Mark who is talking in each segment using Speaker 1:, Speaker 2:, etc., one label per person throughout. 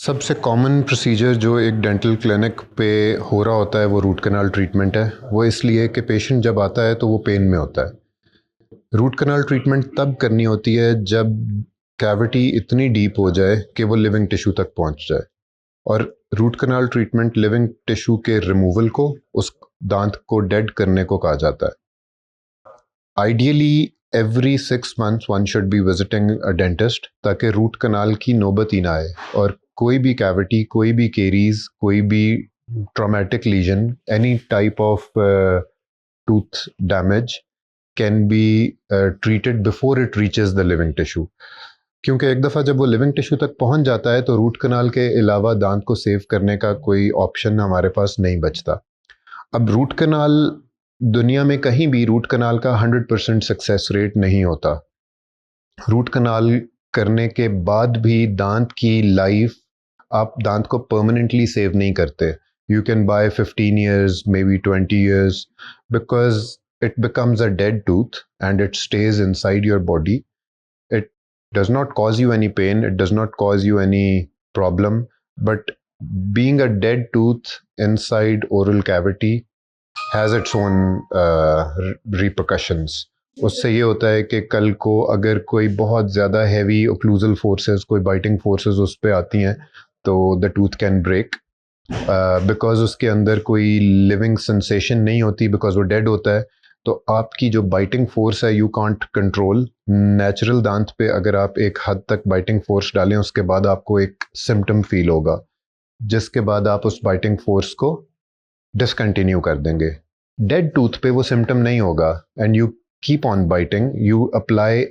Speaker 1: सबसे common procedure जो एक डेंटल क्लिनिक पे हो रहा होता है वो रूट कैनाल ट्रीटमेंट है। वो इसलिए कि पेशेंट जब आता है तो वो पेन में होता है। रूट कैनाल ट्रीटमेंट तब करनी होती है जब कैविटी इतनी डीप हो जाए कि वो लिविंग टिश्यू तक पहुंच जाए। और root canal treatment living tissue के रिमूवल को, उस दांत को डेड करने को कहा जाता है। Ideally every 6 months one should be visiting a dentist ताकि रूट कनाल की नौबत ही ना आए और कोई भी कैविटी, कोई भी केरीज, कोई भी traumatic lesion, any type of tooth damage can be treated before it reaches the living tissue. क्योंकि एक दफ़ा जब वो लिविंग टिश्यू तक पहुंच जाता है तो रूट कनाल के अलावा दांत को सेव करने का कोई ऑप्शन हमारे पास नहीं बचता। अब रूट कनाल, दुनिया में कहीं भी रूट कनाल का 100% सक्सेस रेट नहीं होता। रूट कनाल करने के बाद भी दांत की लाइफ, आप दांत को परमानेंटली सेव नहीं करते। You can buy 15 years, maybe 20 years, because it becomes a dead tooth and it stays inside your body. It does not cause you any pain, it does not cause you any problem, but being a dead tooth inside oral cavity has its own repercussions. उससे ये होता है कि कल को अगर कोई बहुत ज़्यादा हैवी ओक्लूजल फोर्सेस, कोई बाइटिंग फोर्सेस उस पर आती हैं तो the tooth can break, because उसके अंदर कोई लिविंग सेंसेशन नहीं होती, बिकॉज वो डेड होता है। तो आपकी जो बाइटिंग फोर्स है यू कांट कंट्रोल। नेचुरल दांत पे अगर आप एक हद तक बाइटिंग फोर्स डालें उसके बाद आपको एक सिम्टम फील होगा, जिसके बाद आप उस बाइटिंग फोर्स को डिसकंटिन्यू कर देंगे। डेड टूथ पे वो सिम्टम नहीं होगा and you keep on biting, you apply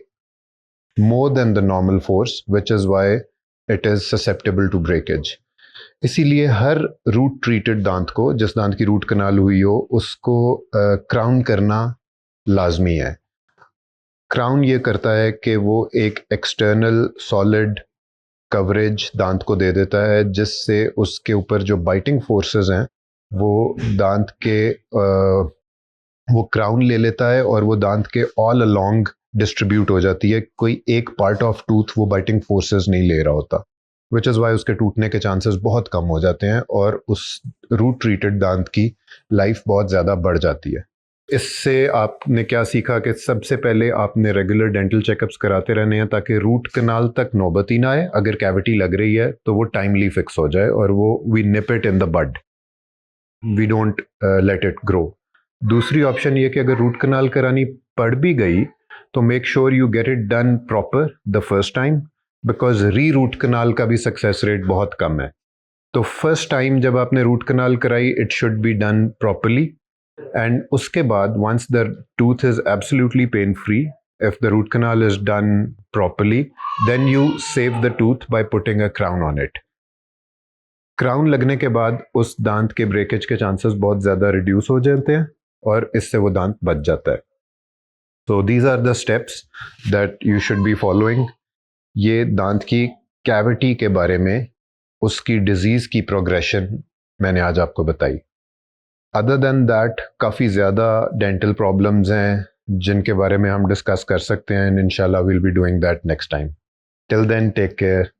Speaker 1: more than the normal force, which is why it is susceptible to breakage. इसीलिए हर रूट ट्रीटेड दांत को, जिस दांत की रूट कनाल हुई हो, उसको क्राउन करना लाजमी है। क्राउन ये करता है कि वो एक एक्सटर्नल सॉलिड कवरेज दांत को दे देता है, जिससे उसके ऊपर जो बाइटिंग फोर्सेस हैं वो दांत के वो क्राउन ले लेता है और वो दांत के ऑल अलोंग डिस्ट्रीब्यूट हो जाती है। कोई एक पार्ट ऑफ टूथ वो बाइटिंग फोर्सेस नहीं ले रहा होता, विच इज़ वाई उसके टूटने के चांसेस बहुत कम हो जाते हैं और उस रूट ट्रीटेड दांत की लाइफ बहुत ज़्यादा बढ़ जाती है। इससे आपने क्या सीखा कि सबसे पहले आपने रेगुलर डेंटल चेकअप्स कराते रहने हैं ताकि रूट कनाल तक नौबत ही ना आए। अगर कैविटी लग रही है तो वो टाइमली फिक्स हो जाए और वो we nip it in the bud, we don't let it grow. दूसरी ऑप्शन ये कि अगर रूट कनाल करानी पड़ भी गई तो make sure you get it done proper the first time, because री रूट कनाल का भी सक्सेस रेट बहुत कम है। तो फर्स्ट टाइम जब आपने रूट कनाल कराई, it should be done properly, and उसके बाद once the tooth is absolutely pain free, if the root canal is done properly, then you save the tooth by putting a crown on it. Crown लगने के बाद उस दांत के breakage के chances बहुत ज़्यादा रिड्यूस हो जाते हैं और इससे वो दांत बच जाता है। So these are the steps that you should be following. ये दांत की कैविटी के बारे में, उसकी डिजीज़ की प्रोग्रेशन मैंने आज आपको बताई। अदर देन दैट काफ़ी ज़्यादा डेंटल प्रॉब्लम्स हैं जिनके बारे में हम डिस्कस कर सकते हैं, एंड इंशाल्लाह will be doing that next time. Till then take care.